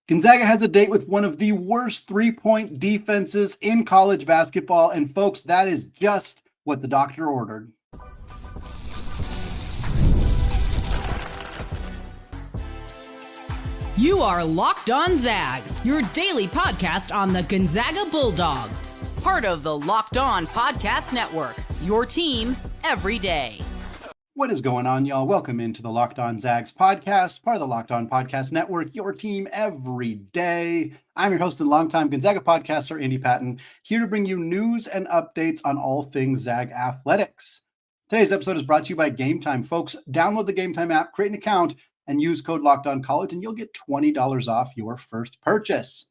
Gonzaga has a date with one of the worst three-point defenses in college basketball, and folks, that is just what the doctor ordered. You are Locked On Zags, your daily podcast on the Gonzaga Bulldogs. Part of the Locked On Podcast Network, your team every day. What is going on, y'all? Welcome into the Locked On Zags podcast, part of the Locked On Podcast Network, your team every day. I'm your host and longtime Gonzaga podcaster, Andy Patton, here to bring you news and updates on all things Zag athletics. Today's episode is brought to you by Game Time. Folks, download the Game Time app, create an account, and use code LOCKEDONCollege, and you'll get $20 off your first purchase.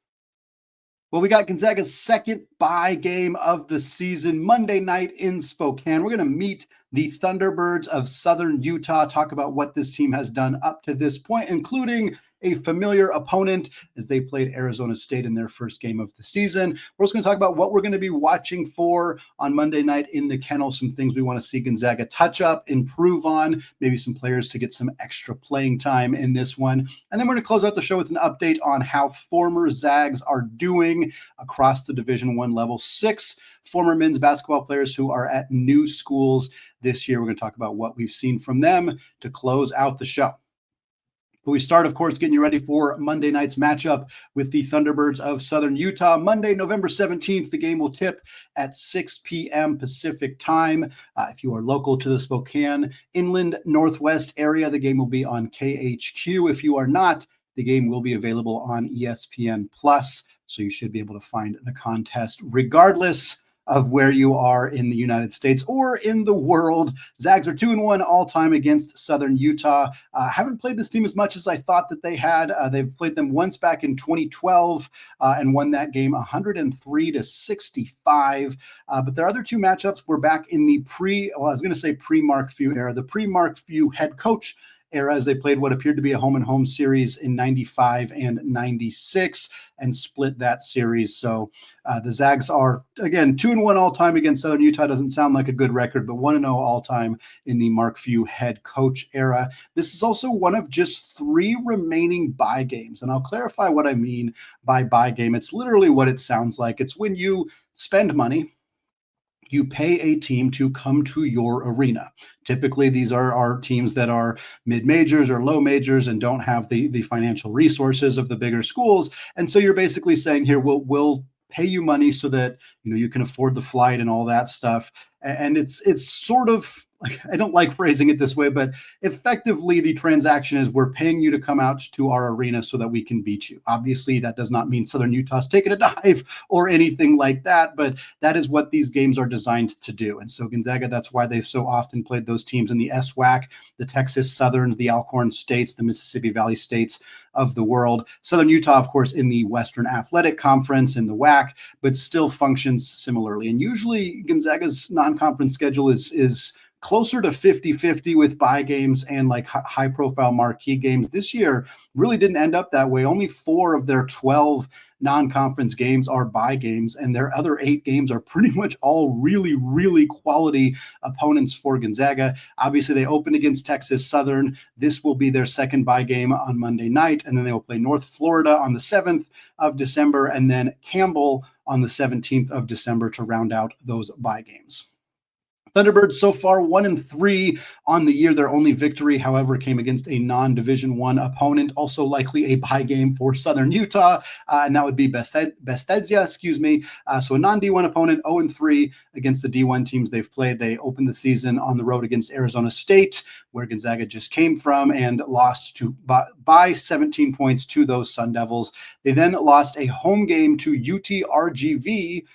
Well, we got Gonzaga's second bye game of the season, Monday night in Spokane. We're going to meet the Thunderbirds of Southern Utah, talk about what this team has done up to this point, including a familiar opponent as they played Arizona State in their first game of the season. We're also going to talk about what we're going to be watching for on Monday night in the kennel, some things we want to see Gonzaga touch up, improve on, maybe some players to get some extra playing time in this one. And then we're going to close out the show with an update on how former Zags are doing across the Division I level. 6 former men's basketball players who are at new schools this year. We're going to talk about what we've seen from them to close out the show. But we start, of course, getting you ready for Monday night's matchup with the Thunderbirds of Southern Utah. Monday, November 17th, the game will tip at 6 p.m. Pacific time. If you are local to the Spokane Inland Northwest area, the game will be on KHQ. If you are not, the game will be available on ESPN+, so you should be able to find the contest regardless of where you are in the United States or in the world. Zags are 2-1 all-time against Southern Utah. Haven't played this team as much as I thought that they had. They've played them once back in 2012 and won that game 103-65. But their other two matchups were back in the pre-Mark Few era, the pre-Mark Few head coach era, as they played what appeared to be a home-and-home series in 95 and 96 and split that series. So the Zags are, again, 2-1 all-time against Southern Utah. Doesn't sound like a good record, but 1-0 all-time in the Mark Few head coach era. This is also one of just 3 remaining bye games, and I'll clarify what I mean by bye game. It's literally what it sounds like. It's when you spend money, you pay a team to come to your arena. Typically, these are teams that are mid-majors or low majors and don't have the financial resources of the bigger schools. And so you're basically saying, here, we'll pay you money so that you can afford the flight and all that stuff. And it's sort of, I don't like phrasing it this way, but effectively the transaction is we're paying you to come out to our arena so that we can beat you. Obviously, that does not mean Southern Utah's taking a dive or anything like that, but that is what these games are designed to do. And so Gonzaga, that's why they've so often played those teams in the SWAC, the Texas Southerns, the Alcorn States, the Mississippi Valley States of the world. Southern Utah, of course, in the Western Athletic Conference, in the WAC, but still functions similarly. And usually Gonzaga's non-conference schedule is closer to 50-50 with bye games and like high-profile marquee games. This year really didn't end up that way. Only 4 of their 12 non-conference games are bye games, and their other 8 games are pretty much all really, really quality opponents for Gonzaga. Obviously, they opened against Texas Southern. This will be their second bye game on Monday night, and then they will play North Florida on the 7th of December, and then Campbell on the 17th of December to round out those bye games. Thunderbirds so far 1-3 on the year. Their only victory, however, came against a non-Division I opponent, also likely a bye game for Southern Utah, and that would be Bestedia, so a non-D1 opponent, 0-3 against the D1 teams they've played. They opened the season on the road against Arizona State, where Gonzaga just came from, and lost by 17 points to those Sun Devils. They then lost a home game to UTRGV,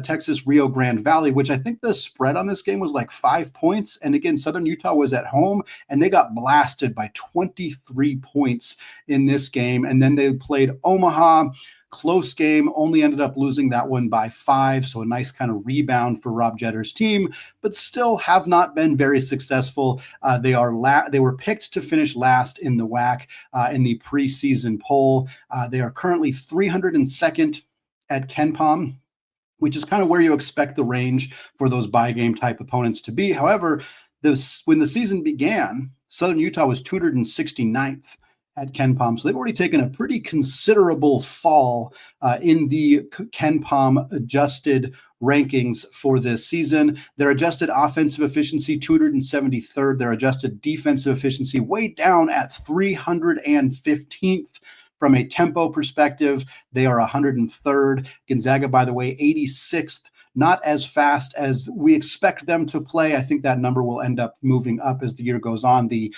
Texas Rio Grande Valley, which I think the spread on this game was like 5 points. And again, Southern Utah was at home and they got blasted by 23 points in this game. And then they played Omaha, close game, only ended up losing that one by 5. So a nice kind of rebound for Rob Jetter's team, but still have not been very successful. They were picked to finish last in the WAC in the preseason poll. They are currently 302nd at KenPom, which is kind of where you expect the range for those bye game type opponents to be. However, when the season began, Southern Utah was 269th, at KenPom. So they've already taken a pretty considerable fall in the KenPom adjusted rankings for this season. Their adjusted offensive efficiency, 273rd. Their adjusted defensive efficiency way down at 315th. From a tempo perspective, they are 103rd. Gonzaga, by the way, 86th. Not as fast as we expect them to play. I think that number will end up moving up as the year goes on. The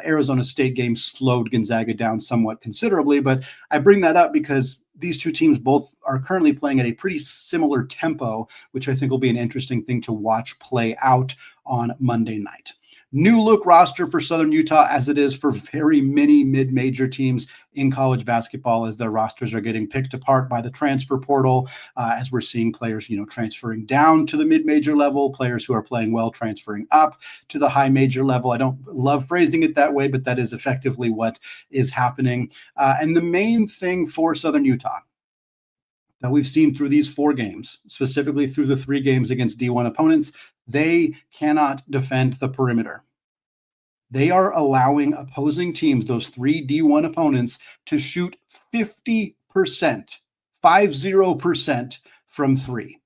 Arizona State game slowed Gonzaga down somewhat considerably, but I bring that up because these two teams both are currently playing at a pretty similar tempo, which I think will be an interesting thing to watch play out on Monday night. New look roster for Southern Utah, as it is for very many mid-major teams in college basketball, as their rosters are getting picked apart by the transfer portal, as we're seeing players, transferring down to the mid-major level, players who are playing well transferring up to the high major level. I don't love phrasing it that way, but that is effectively what is happening. And the main thing for Southern Utah that we've seen through these 4 games, specifically through the 3 games against D1 opponents, they cannot defend the perimeter. They are allowing opposing teams, those 3 D1 opponents, to shoot 50%, 50% from 3.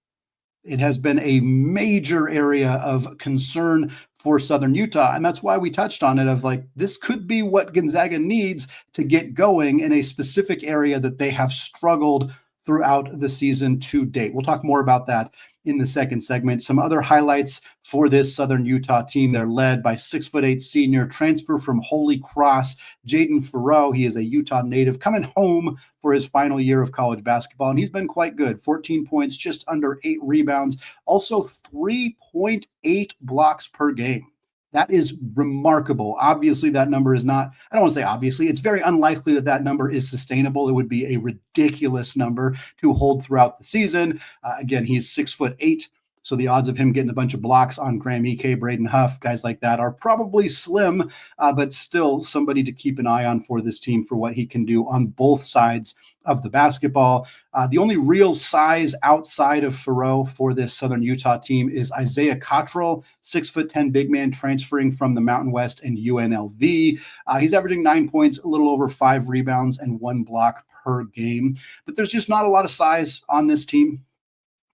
It has been a major area of concern for Southern Utah, and that's why we touched on it of this could be what Gonzaga needs to get going in a specific area that they have struggled throughout the season to date. We'll talk more about that in the second segment. Some other highlights for this Southern Utah team. They're led by 6'8" senior transfer from Holy Cross, Jaden Farrow. He is a Utah native coming home for his final year of college basketball, and he's been quite good. 14 points, just under 8 rebounds, also 3.8 blocks per game. That is remarkable. Obviously, that number is not, I don't want to say obviously, it's very unlikely that that number is sustainable. It would be a ridiculous number to hold throughout the season. Again, he's 6'8", so the odds of him getting a bunch of blocks on Graham Ike, Braden Huff, guys like that are probably slim, but still somebody to keep an eye on for this team for what he can do on both sides of the basketball. The only real size outside of Farrow for this Southern Utah team is Isaiah Cottrell, 6'10" big man transferring from the Mountain West and UNLV. He's averaging 9 points, a little over 5 rebounds, and 1 block per game. But there's just not a lot of size on this team.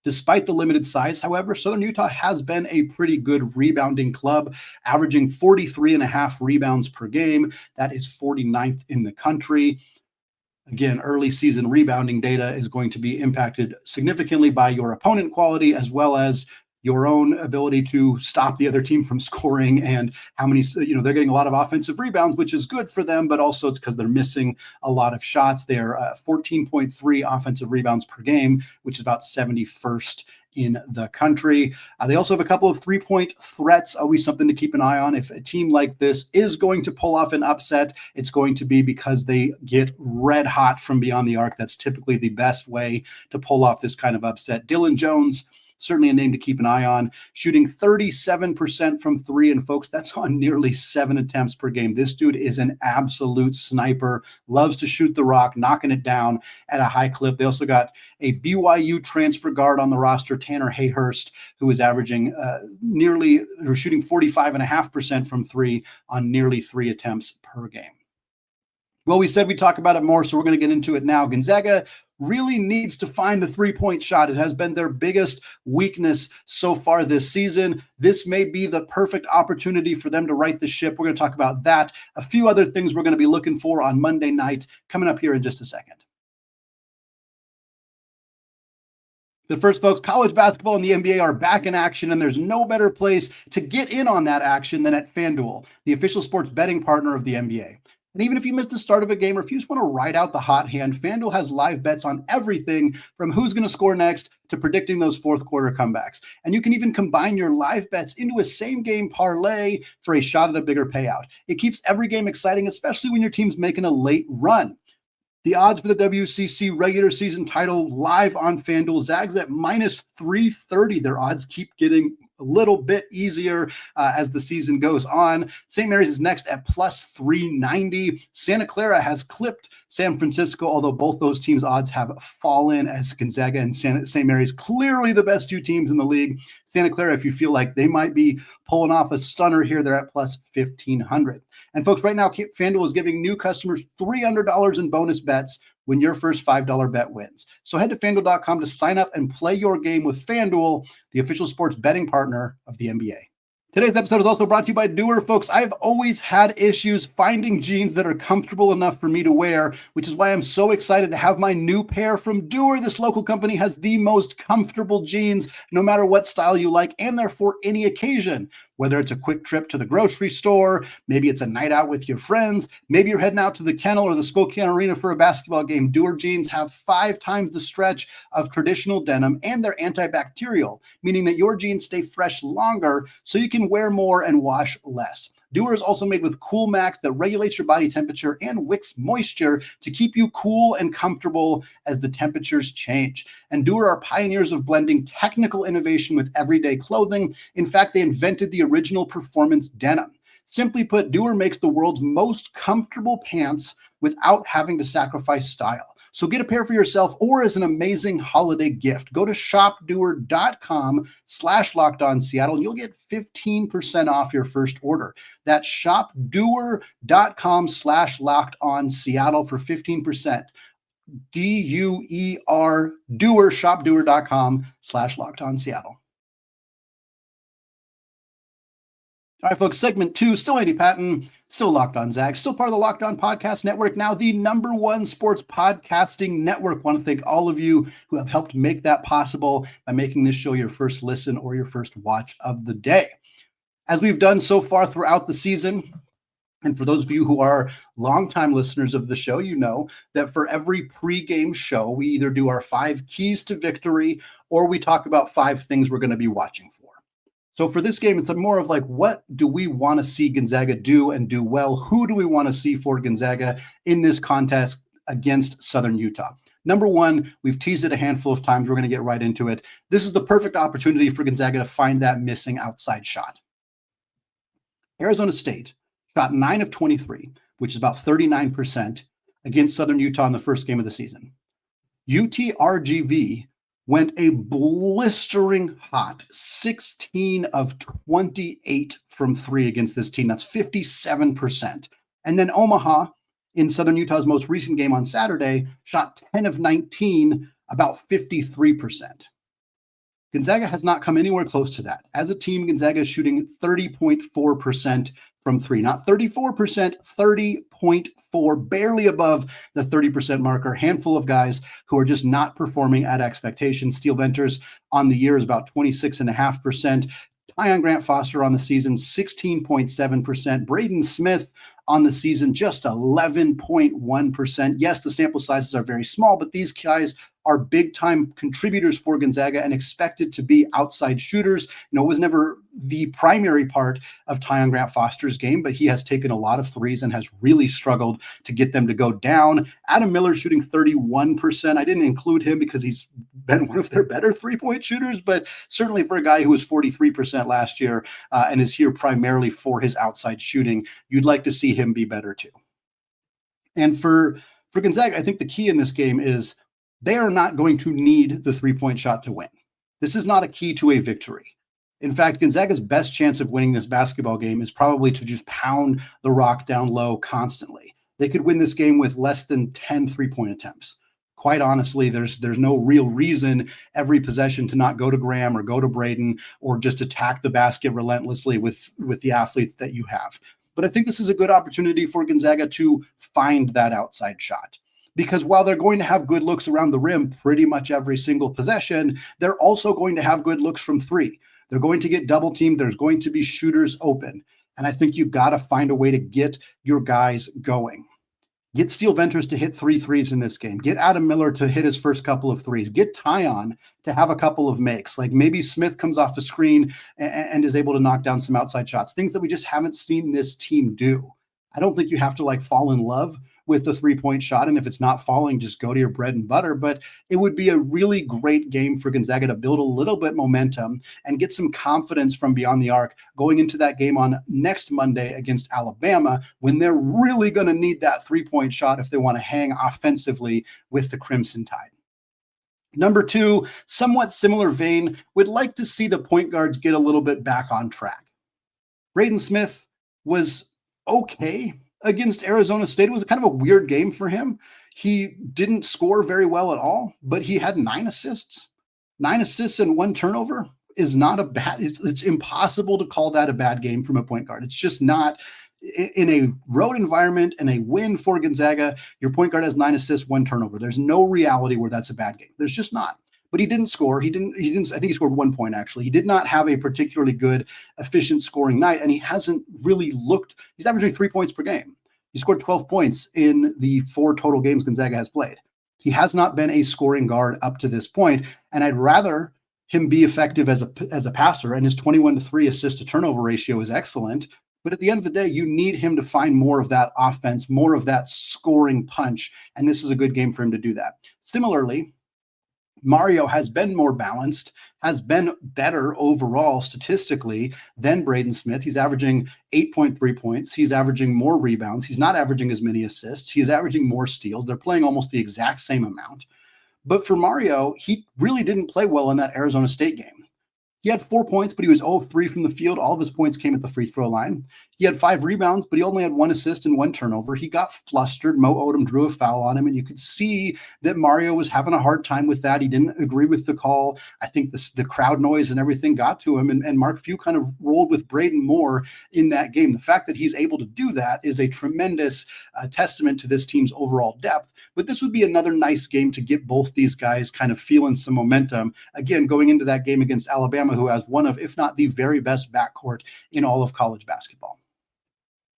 Despite the limited size, however, Southern Utah has been a pretty good rebounding club, averaging 43.5 rebounds per game. That is 49th in the country. Again, early season rebounding data is going to be impacted significantly by your opponent quality, as well as your own ability to stop the other team from scoring and how many, they're getting a lot of offensive rebounds, which is good for them, but also it's because they're missing a lot of shots. They're 14.3 offensive rebounds per game, which is about 71st in the country. They also have a couple of 3-point threats, always something to keep an eye on. If a team like this is going to pull off an upset, it's going to be because they get red hot from beyond the arc. That's typically the best way to pull off this kind of upset. Dylan Jones, certainly a name to keep an eye on, shooting 37% from 3. And folks, that's on nearly 7 attempts per game. This dude is an absolute sniper, loves to shoot the rock, knocking it down at a high clip. They also got a BYU transfer guard on the roster, Tanner Hayhurst, who is averaging shooting 45.5% from 3 on nearly 3 attempts per game. Well, we said we'd talk about it more, so we're going to get into it now. Gonzaga really needs to find the 3-point shot. It has been their biggest weakness so far this season. This may be the perfect opportunity for them to right the ship. We're going to talk about that. A few other things we're going to be looking for on Monday night coming up here in just a second. But first, folks, college basketball and the NBA are back in action, and there's no better place to get in on that action than at FanDuel, the official sports betting partner of the NBA. And even if you missed the start of a game or if you just want to ride out the hot hand, FanDuel has live bets on everything from who's going to score next to predicting those fourth quarter comebacks. And you can even combine your live bets into a same game parlay for a shot at a bigger payout. It keeps every game exciting, especially when your team's making a late run. The odds for the WCC regular season title live on FanDuel, Zags at minus 330. Their odds keep getting a little bit easier as the season goes on. St. Mary's is next at plus 390. Santa Clara has clipped San Francisco, although both those teams' odds have fallen as Gonzaga and St. Mary's, clearly the best 2 teams in the league, Santa Clara, if you feel like they might be pulling off a stunner here, they're at plus 1,500. And folks, right now, FanDuel is giving new customers $300 in bonus bets when your first $5 bet wins. So head to FanDuel.com to sign up and play your game with FanDuel, the official sports betting partner of the NBA. Today's episode is also brought to you by Doer, folks. I've always had issues finding jeans that are comfortable enough for me to wear, which is why I'm so excited to have my new pair from Doer. This local company has the most comfortable jeans, no matter what style you like, and they're for any occasion. Whether it's a quick trip to the grocery store, maybe it's a night out with your friends, maybe you're heading out to the Kennel or the Spokane Arena for a basketball game, Doer jeans have 5 times the stretch of traditional denim, and they're antibacterial, meaning that your jeans stay fresh longer so you can wear more and wash less. Doer is also made with Cool Max that regulates your body temperature and wicks moisture to keep you cool and comfortable as the temperatures change. And Doer are pioneers of blending technical innovation with everyday clothing. In fact, they invented the original performance denim. Simply put, Doer makes the world's most comfortable pants without having to sacrifice style. So get a pair for yourself or as an amazing holiday gift. Go to shopdoer.com/LockedOnSeattle and you'll get 15% off your first order. That's shopdoer.com/LockedOnSeattle for 15%. DUER, Doer, shopdoer.com/LockedOnSeattle. All right, folks, segment 2, still Andy Patton, still Locked On Zags, still part of the Locked On Podcast Network, now the #1 sports podcasting network. I want to thank all of you who have helped make that possible by making this show your first listen or your first watch of the day. As we've done so far throughout the season, and for those of you who are longtime listeners of the show, you know that for every pregame show, we either do our 5 keys to victory or we talk about 5 things we're going to be watching for. So for this game, it's more of like, what do we want to see Gonzaga do and do well? Who do we want to see for Gonzaga in this contest against Southern Utah? Number 1, we've teased it a handful of times. We're going to get right into it. This is the perfect opportunity for Gonzaga to find that missing outside shot. Arizona State shot 9 of 23, which is about 39% against Southern Utah in the first game of the season. UTRGV went a blistering hot 16 of 28 from 3 against this team. That's 57%. And then Omaha, in Southern Utah's most recent game on Saturday, shot 10 of 19, about 53%. Gonzaga has not come anywhere close to that. As a team, Gonzaga is shooting 30.4% from 3, not 34%, 30.4, barely above the 30% marker. Handful of guys who are just not performing at expectation. Steele Venters on the year is about 26.5%. Tyon Grant Foster on the season, 16.7%. Braeden Smith on the season, just 11.1%. Yes, the sample sizes are very small, but these guys are big-time contributors for Gonzaga and expected to be outside shooters. You know, it was never the primary part of Tyon Grant Foster's game, but he has taken a lot of threes and has really struggled to get them to go down. Adam Miller shooting 31%. I didn't include him because he's been one of their better three-point shooters, but certainly for a guy who was 43% last year and is here primarily for his outside shooting, you'd like to see him be better too. And for Gonzaga, I think the key in this game is they are not going to need the three-point shot to win. This is not a key to a victory. In fact, Gonzaga's best chance of winning this basketball game is probably to just pound the rock down low constantly. They could win this game with less than 10 three-point attempts. Quite honestly, there's no real reason every possession to not go to Graham or go to Braden or just attack the basket relentlessly with the athletes that you have. But I think this is a good opportunity for Gonzaga to find that outside shot. Because while they're going to have good looks around the rim pretty much every single possession, they're also going to have good looks from 3. They're going to get double teamed. There's going to be shooters open. And I think you've got to find a way to get your guys going. Get Steele Venters to hit 3 threes in this game. Get Adam Miller to hit his first couple of threes. Get Tyon to have a couple of makes. Like maybe Smith comes off the screen and is able to knock down some outside shots. Things that we just haven't seen this team do. I don't think you have to fall in love with the three-point shot. And if it's not falling, just go to your bread and butter. But it would be a really great game for Gonzaga to build a little bit momentum and get some confidence from beyond the arc going into that game on next Monday against Alabama, when they're really going to need that three-point shot if they want to hang offensively with the Crimson Tide. Number two, somewhat similar vein, would like to see the point guards get a little bit back on track. Braeden Smith was okay against Arizona State. It was kind of a weird game for him. He didn't score very well at all, but he had 9 assists. 9 assists and 1 turnover is not a bad, it's impossible to call that a bad game from a point guard. It's just not. In a road environment and a win for Gonzaga, your point guard has 9 assists, 1 turnover. There's no reality where that's a bad game. There's just not. But he didn't score. He didn't, I think he scored 1 point actually. He did not have a particularly good, efficient scoring night, and he hasn't really looked, he's averaging 3 points per game. He scored 12 points in the 4 total games Gonzaga has played. He has not been a scoring guard up to this point, and I'd rather him be effective as a passer, and his 21-3 assist to turnover ratio is excellent. But at the end of the day, you need him to find more of that offense, more of that scoring punch, and this is a good game for him to do that. Similarly, Mario has been more balanced, has been better overall statistically than Braeden Smith. He's averaging 8.3 points. He's averaging more rebounds. He's not averaging as many assists. He's averaging more steals. They're playing almost the exact same amount. But for Mario, he really didn't play well in that Arizona State game. He had 4 points, but he was 0 of 3 from the field. All of his points came at the free throw line. He had 5 rebounds, but he only had 1 assist and 1 turnover. He got flustered. Mo Odom drew a foul on him, and you could see that Mario was having a hard time with that. He didn't agree with the call. I think the crowd noise and everything got to him, and Mark Few kind of rolled with Braden more in that game. The fact that he's able to do that is a tremendous testament to this team's overall depth. But this would be another nice game to get both these guys kind of feeling some momentum. Again, going into that game against Alabama, who has one of, if not the very best backcourt in all of college basketball.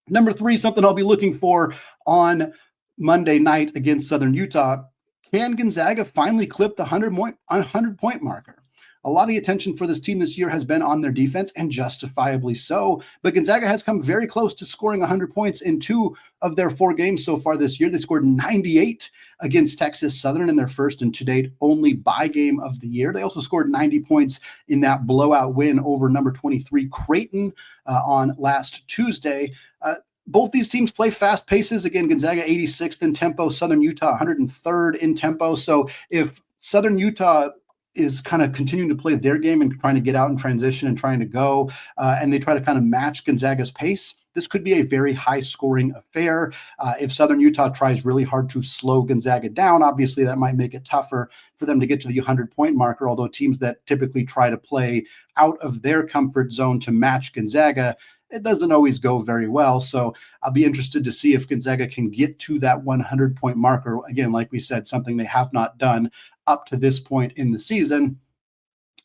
Number 3, something I'll be looking for on Monday night against Southern Utah. Can Gonzaga finally clip the 100-point marker? A lot of the attention for this team this year has been on their defense, and justifiably so. But Gonzaga has come very close to scoring 100 points in 2 of their 4 games so far this year. They scored 98 against Texas Southern in their first and to date only bye game of the year. They also scored 90 points in that blowout win over number 23 Creighton on last Tuesday. Both these teams play fast paces. Again, Gonzaga 86th in tempo, Southern Utah 103rd in tempo. So if Southern Utah is kind of continuing to play their game and trying to get out in transition and trying to go, and they try to kind of match Gonzaga's pace, this could be a very high-scoring affair. If Southern Utah tries really hard to slow Gonzaga down, obviously that might make it tougher for them to get to the 100-point marker, although teams that typically try to play out of their comfort zone to match Gonzaga, it doesn't always go very well. So I'll be interested to see if Gonzaga can get to that 100-point marker. Again, like we said, something they have not done up to this point in the season.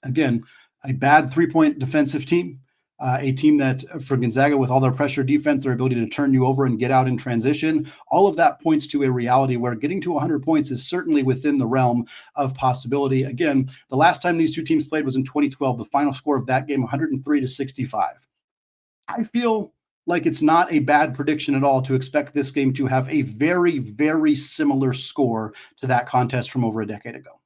Again, a bad 3-point defensive team, a team that for Gonzaga with all their pressure defense, their ability to turn you over and get out in transition, all of that points to a reality where getting to 100 points is certainly within the realm of possibility. Again, the last time these two teams played was in 2012. The final score of that game, 103-65. I feel like it's not a bad prediction at all to expect this game to have a very, very similar score to that contest from over a decade ago.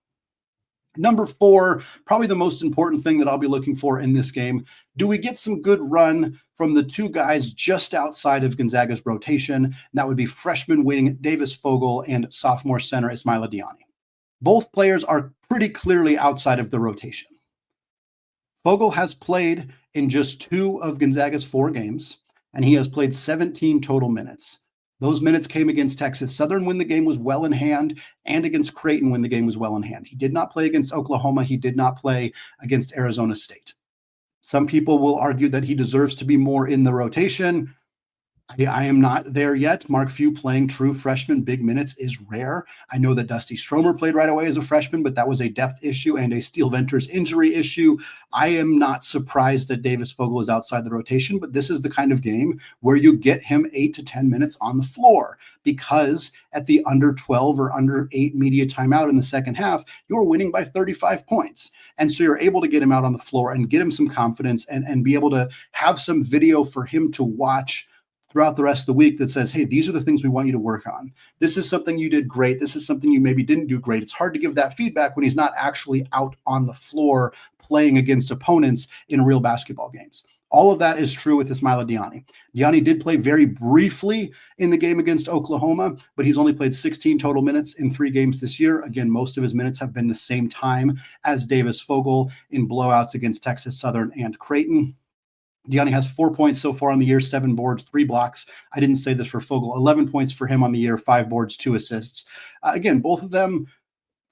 Number 4, probably the most important thing that I'll be looking for in this game. Do we get some good run from the 2 guys just outside of Gonzaga's rotation? And that would be freshman wing Davis Fogle and sophomore center Ismaila Diagne. Both players are pretty clearly outside of the rotation. Fogle has played in just 2 of Gonzaga's 4 games, and he has played 17 total minutes. Those minutes came against Texas Southern when the game was well in hand, and against Creighton when the game was well in hand. He did not play against Oklahoma. He did not play against Arizona State. Some people will argue that he deserves to be more in the rotation. I am not there yet. Mark Few playing true freshman big minutes is rare. I know that Dusty Stromer played right away as a freshman, but that was a depth issue and a Steel Venters injury issue. I am not surprised that Davis Fogle is outside the rotation, but this is the kind of game where you get him 8 to 10 minutes on the floor, because at the under 12 or under 8 media timeout in the second half, you're winning by 35 points. And so you're able to get him out on the floor and get him some confidence and be able to have some video for him to watch throughout the rest of the week that says, hey, these are the things we want you to work on. This is something you did great. This is something you maybe didn't do great. It's hard to give that feedback when he's not actually out on the floor playing against opponents in real basketball games. All of that is true with Ismaila Diagne. Diagne did play very briefly in the game against Oklahoma, but he's only played 16 total minutes in 3 games this year. Again, most of his minutes have been the same time as Davis Fogle in blowouts against Texas Southern and Creighton. Diagne has 4 points so far on the year, 7 boards, 3 blocks. I didn't say this for Fogle. 11 points for him on the year, 5 boards, 2 assists. Again, both of them,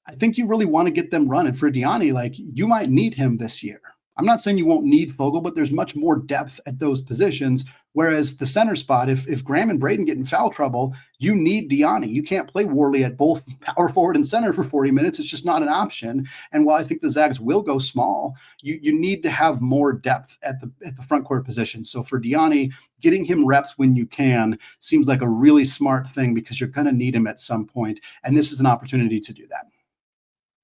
I think you really want to get them running. For Diagne, like, you might need him this year. I'm not saying you won't need Fogle, but there's much more depth at those positions. Whereas the center spot, if Graham and Braden get in foul trouble, you need Diagne. You can't play Worley at both power forward and center for 40 minutes. It's just not an option. And while I think the Zags will go small, you need to have more depth at the front court position. So for Diagne, getting him reps when you can seems like a really smart thing because you're going to need him at some point. And this is an opportunity to do that.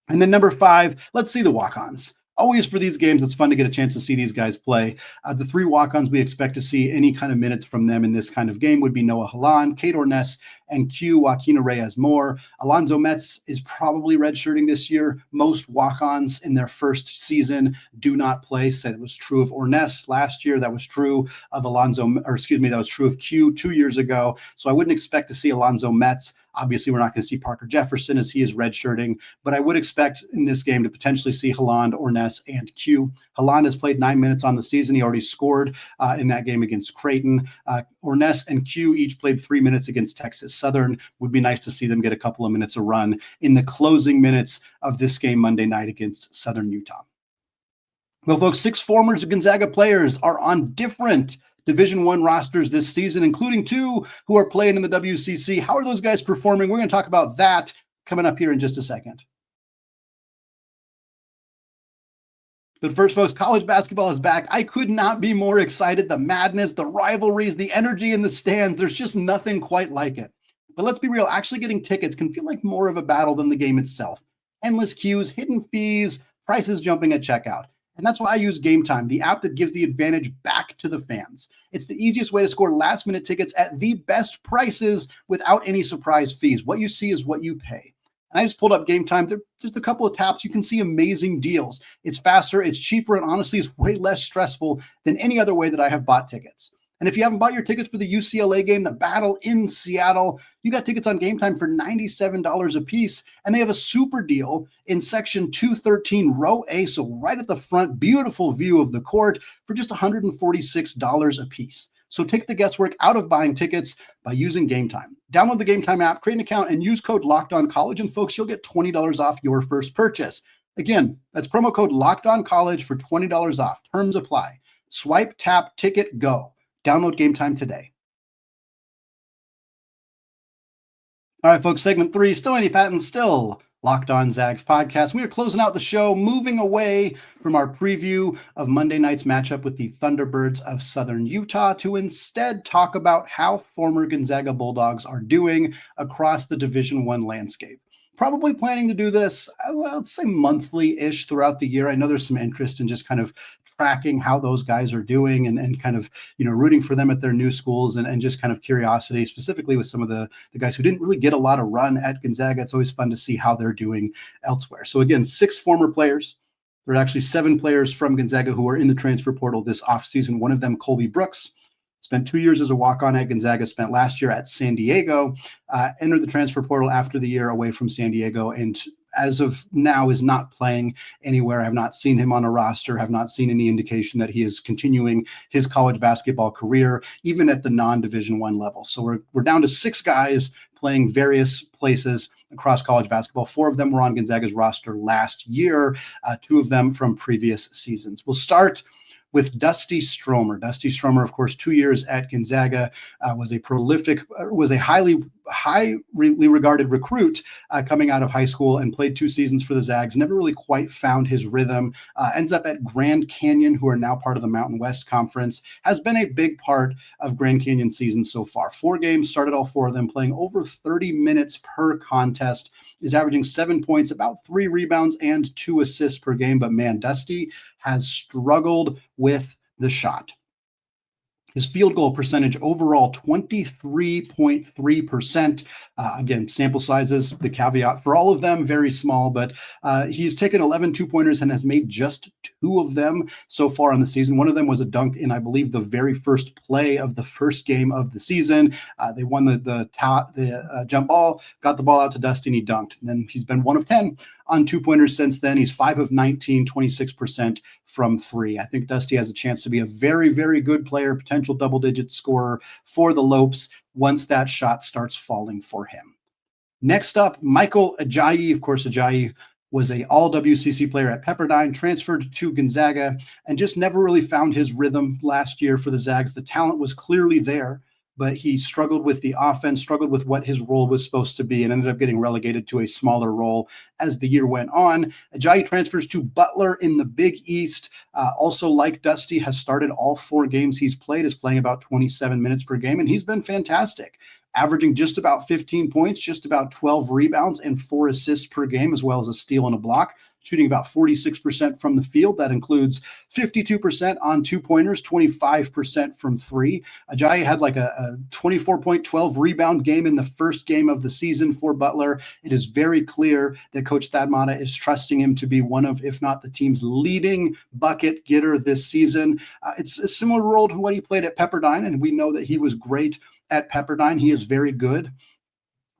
And then number 5, let's see the walk-ons. Always for these games, it's fun to get a chance to see these guys play. The 3 walk-ons we expect to see any kind of minutes from them in this kind of game would be Noah Halan, Kate Orness, and Q Joaquina Reyes-Moore. Alonzo Metz is probably redshirting this year. Most walk-ons in their first season do not play. So that was true of Orness last year. That was true of that was true of Q 2 years ago. So I wouldn't expect to see Alonzo Metz. Obviously, we're not going to see Parker Jefferson as he is redshirting, but I would expect in this game to potentially see Haland, Orness, and Q. Haland has played 9 minutes on the season. He already scored in that game against Creighton. Orness and Q each played 3 minutes against Texas Southern. Would be nice to see them get a couple of minutes of run in the closing minutes of this game Monday night against Southern Utah. Well, folks, 6 former Gonzaga players are on different Division I rosters this season, including 2 who are playing in the WCC. How are those guys performing? We're going to talk about that coming up here in just a second. But first, folks, college basketball is back. I could not be more excited. The madness, the rivalries, the energy in the stands, there's just nothing quite like it. But let's be real, actually getting tickets can feel like more of a battle than the game itself. Endless queues, hidden fees, prices jumping at checkout. And that's why I use Game Time, the app that gives the advantage back to the fans. It's the easiest way to score last-minute tickets at the best prices without any surprise fees. What you see is what you pay. And I just pulled up Game Time. There just a couple of taps. You can see amazing deals. It's faster, it's cheaper, and honestly, it's way less stressful than any other way that I have bought tickets. And if you haven't bought your tickets for the UCLA game, the battle in Seattle, you got tickets on Game Time for $97 a piece. And they have a super deal in section 213, row A. So right at the front, beautiful view of the court for just $146 a piece. So take the guesswork out of buying tickets by using Game Time. Download the Game Time app, create an account, and use code LOCKEDONCollege. And folks, you'll get $20 off your first purchase. Again, that's promo code LOCKEDONCollege for $20 off. Terms apply. Swipe, tap, ticket, go. Download Game Time today. All right, folks, segment 3, still Andy Patton, still Locked On Zags podcast. We are closing out the show, moving away from our preview of Monday night's matchup with the Thunderbirds of Southern Utah to instead talk about how former Gonzaga Bulldogs are doing across the Division I landscape. Probably planning to do this, let's say monthly-ish throughout the year. I know there's some interest in just kind of tracking how those guys are doing and kind of, rooting for them at their new schools and just kind of curiosity, specifically with some of the guys who didn't really get a lot of run at Gonzaga. It's always fun to see how they're doing elsewhere. So again, 6 former players. There are actually 7 players from Gonzaga who are in the transfer portal this offseason. One of them, Colby Brooks, spent 2 years as a walk-on at Gonzaga, spent last year at San Diego, entered the transfer portal after the year away from San Diego, and as of now is not playing anywhere. I have not seen him on a roster, have not seen any indication that he is continuing his college basketball career, even at the non-Division I level. So we're down to 6 guys playing various places across college basketball. 4 of them were on Gonzaga's roster last year, 2 of them from previous seasons. We'll start with Dusty Stromer. Dusty Stromer, of course, 2 years at Gonzaga, was a highly regarded recruit coming out of high school and played 2 seasons for the Zags. Never really quite found his rhythm. Ends up at Grand Canyon, who are now part of the Mountain West Conference. Has been a big part of Grand Canyon's season so far. 4 games, started all 4 of them, playing over 30 minutes per contest. Is averaging 7 points, about 3 rebounds, and 2 assists per game. But man, Dusty has struggled with the shot. His field goal percentage overall, 23.3%. Again, sample sizes, the caveat for all of them, very small, but he's taken 11 two-pointers and has made just 2 of them so far in the season. One of them was a dunk in, I believe, the very first play of the first game of the season. They won the jump ball, got the ball out to Dusty, and he dunked. And then he's been 1 of 10 on two-pointers since then. He's 5 of 19, 26% from 3. I think Dusty has a chance to be a very, very good player, potential double-digit scorer for the Lopes once that shot starts falling for him. Next up, Michael Ajayi. Of course, Ajayi was a all-WCC player at Pepperdine, transferred to Gonzaga, and just never really found his rhythm last year for the Zags. The talent was clearly there, but he struggled with the offense, struggled with what his role was supposed to be, and ended up getting relegated to a smaller role as the year went on. Ajayi transfers to Butler in the Big East. Also, like Dusty, has started all 4 games he's played, is playing about 27 minutes per game, and he's been fantastic, averaging just about 15 points, just about 12 rebounds, and 4 assists per game, as well as a steal and a block, shooting about 46% from the field. That includes 52% on two-pointers, 25% from 3. Ajayi had like a 24-point, 12-rebound game in the first game of the season for Butler. It is very clear that Coach Thad Matta is trusting him to be one of, if not the team's leading bucket getter this season. It's a similar role to what he played at Pepperdine, and we know that he was great at Pepperdine. He is very good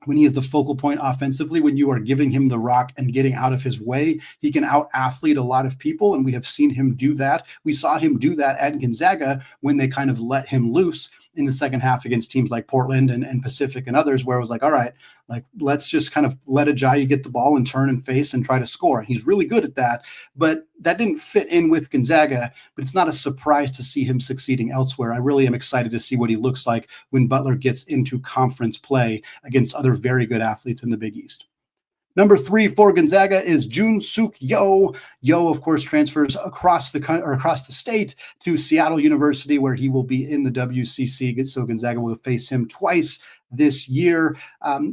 when he is the focal point offensively. When you are giving him the rock and getting out of his way, he can out-athlete a lot of people, and we have seen him do that. We saw him do that at Gonzaga when they kind of let him loose in the second half against teams like Portland and Pacific and others, where it was like, all right, like, let's just kind of let Ajayi get the ball and turn and face and try to score. He's really good at that, but that didn't fit in with Gonzaga, but it's not a surprise to see him succeeding elsewhere. I really am excited to see what he looks like when Butler gets into conference play against other very good athletes in the Big East. Number 3 for Gonzaga is Jun Suk Yeo. Yeo, of course, transfers across the state to Seattle University, where he will be in the WCC. So Gonzaga will face him twice this year.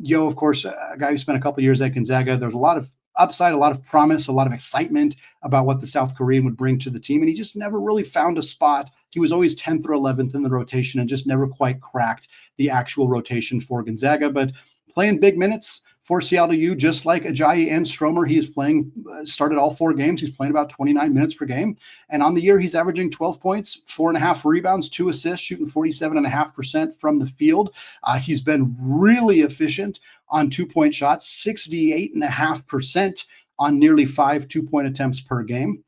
Yeo, of course, a guy who spent a couple years at Gonzaga. There's a lot of upside, a lot of promise, a lot of excitement about what the South Korean would bring to the team, and he just never really found a spot. He was always 10th or 11th in the rotation and just never quite cracked the actual rotation for Gonzaga, but playing big minutes for Seattle U, just like Ajayi and Stromer. He is playing, started all 4 games. He's playing about 29 minutes per game. And on the year, he's averaging 12 points, 4.5 rebounds, 2 assists, shooting 47.5% from the field. He's been really efficient on 2-point shots, 68.5% on nearly 5 2-point attempts per game.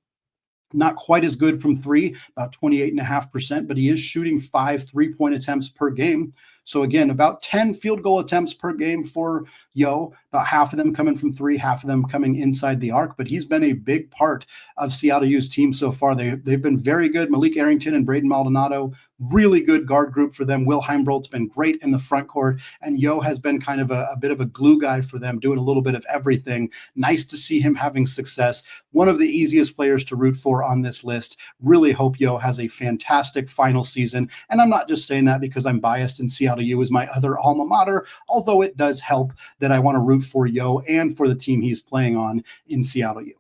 Not quite as good from 3, about 28.5%, but he is shooting 5 3-point attempts per game. So again, about 10 field goal attempts per game for Yeo, about half of them coming from 3, half of them coming inside the arc. But he's been a big part of Seattle U's team so far. They've been very good. Malik Arrington and Braden Maldonado, really good guard group for them. Will Heimbrolt's been great in the front court, and Yeo has been kind of a bit of a glue guy for them, doing a little bit of everything. Nice to see him having success. One of the easiest players to root for on this list. Really hope Yeo has a fantastic final season. And I'm not just saying that because I'm biased and Seattle U is my other alma mater, although it does help that I want to root for Yeo and for the team he's playing on in Seattle U.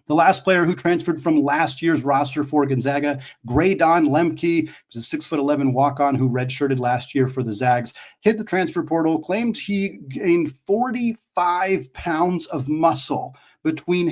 The last player who transferred from last year's roster for Gonzaga, Braeden Smith, was a 6'11" walk-on who redshirted last year for the Zags, hit the transfer portal, claimed he gained 45 pounds of muscle between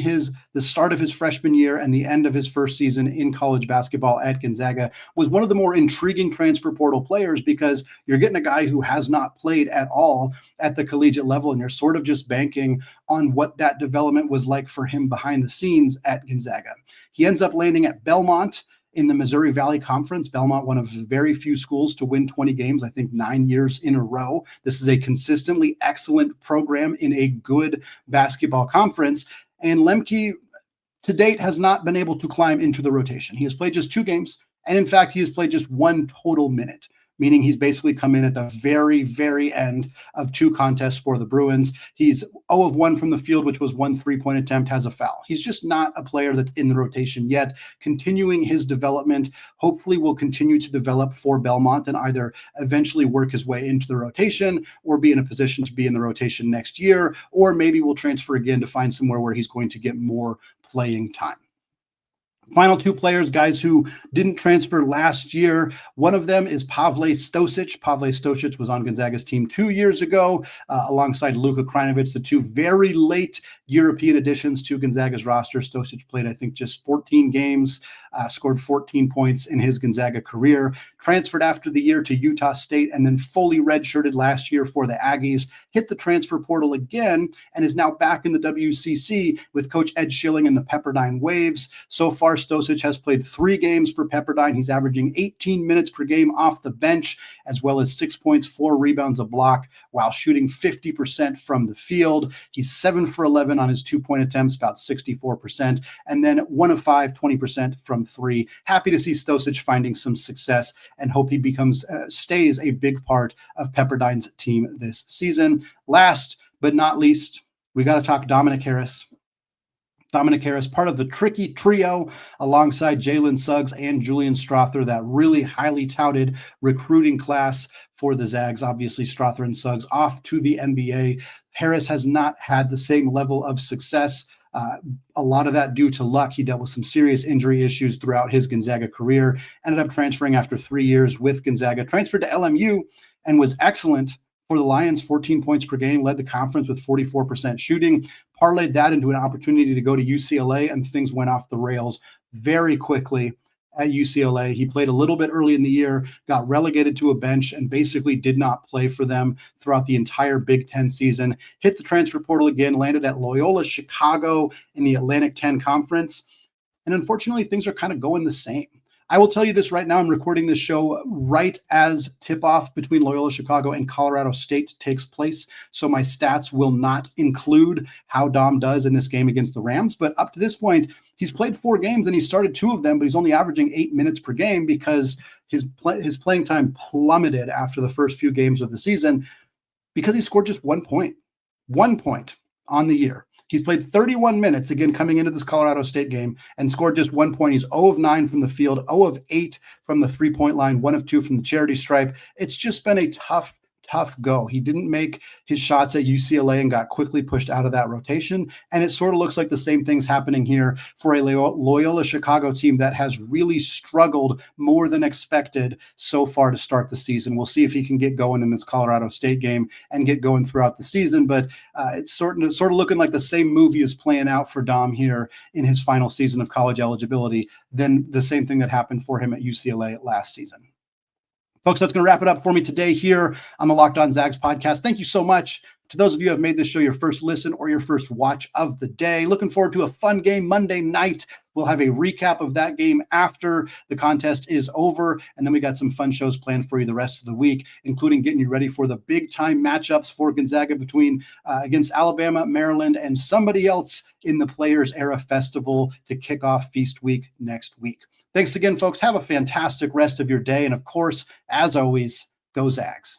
the start of his freshman year and the end of his first season in college basketball at Gonzaga. Was one of the more intriguing transfer portal players because you're getting a guy who has not played at all at the collegiate level, and you're sort of just banking on what that development was like for him behind the scenes at Gonzaga. He ends up landing at Belmont in the Missouri Valley Conference. Belmont, one of very few schools to win 20 games, I think 9 years in a row. This is a consistently excellent program in a good basketball conference. And Lemke, to date, has not been able to climb into the rotation. He has played just 2 games. And in fact, he has played just 1 total minute, meaning he's basically come in at the very, very end of 2 contests for the Bruins. He's 0 of 1 from the field, which was 1 3-point attempt, has a foul. He's just not a player that's in the rotation yet. Continuing his development, hopefully will continue to develop for Belmont and either eventually work his way into the rotation or be in a position to be in the rotation next year, or maybe will transfer again to find somewhere where he's going to get more playing time. Final two players, guys who didn't transfer last year. One of them is Pavle Stosic. Pavle Stosic was on Gonzaga's team 2 years ago, alongside Luka Krajinovic, the two very late European additions to Gonzaga's roster. Stosic played, I think, just 14 games, scored 14 points in his Gonzaga career, transferred after the year to Utah State, and then fully redshirted last year for the Aggies, hit the transfer portal again, and is now back in the WCC with Coach Ed Schilling and the Pepperdine Waves. So far, Stosic has played 3 games for Pepperdine. He's averaging 18 minutes per game off the bench, as well as 6 points, 4 rebounds, a block, while shooting 50% from the field. He's 7 for 11 on his 2-point attempts, about 64%, and then 1 of 5, 20% from 3. Happy to see Stosic finding some success, and hope he stays a big part of Pepperdine's team this season. Last but not least, we got to talk Dominick Harris. Dominick Harris, part of the tricky trio alongside Jalen Suggs and Julian Strother, that really highly touted recruiting class for the Zags. Obviously, Strother and Suggs off to the NBA. Harris has not had the same level of success. A lot of that due to luck. He dealt with some serious injury issues throughout his Gonzaga career, ended up transferring after 3 years with Gonzaga, transferred to LMU, and was excellent for the Lions, 14 points per game, led the conference with 44% shooting, parlayed that into an opportunity to go to UCLA, and things went off the rails very quickly at UCLA. He played a little bit early in the year, got relegated to a bench, and basically did not play for them throughout the entire Big Ten season. Hit the transfer portal again, landed at Loyola Chicago in the Atlantic 10 Conference, and unfortunately, things are kind of going the same. I will tell you this right now. I'm recording this show right as tip-off between Loyola Chicago and Colorado State takes place, so my stats will not include how Dom does in this game against the Rams. But up to this point, he's played 4 games and he started 2 of them, but he's only averaging 8 minutes per game because his playing time plummeted after the first few games of the season because he scored just 1 point. 1 point on the year. He's played 31 minutes, again, coming into this Colorado State game, and scored just 1 point. He's 0 of 9 from the field, 0 of 8 from the 3-point line, 1 of 2 from the charity stripe. It's just been a tough go. He didn't make his shots at UCLA and got quickly pushed out of that rotation. And it sort of looks like the same thing's happening here for a Loyola Chicago team that has really struggled more than expected so far to start the season. We'll see if he can get going in this Colorado State game and get going throughout the season. But it's sort of looking like the same movie is playing out for Dom here in his final season of college eligibility than the same thing that happened for him at UCLA last season. Folks, that's going to wrap it up for me today here on the Locked On Zags podcast. Thank you so much to those of you who have made this show your first listen or your first watch of the day. Looking forward to a fun game Monday night. We'll have a recap of that game after the contest is over, and then we got some fun shows planned for you the rest of the week, including getting you ready for the big-time matchups for Gonzaga against Alabama, Maryland, and somebody else in the Players Era Festival to kick off Feast Week next week. Thanks again, folks. Have a fantastic rest of your day. And of course, as always, go Zags.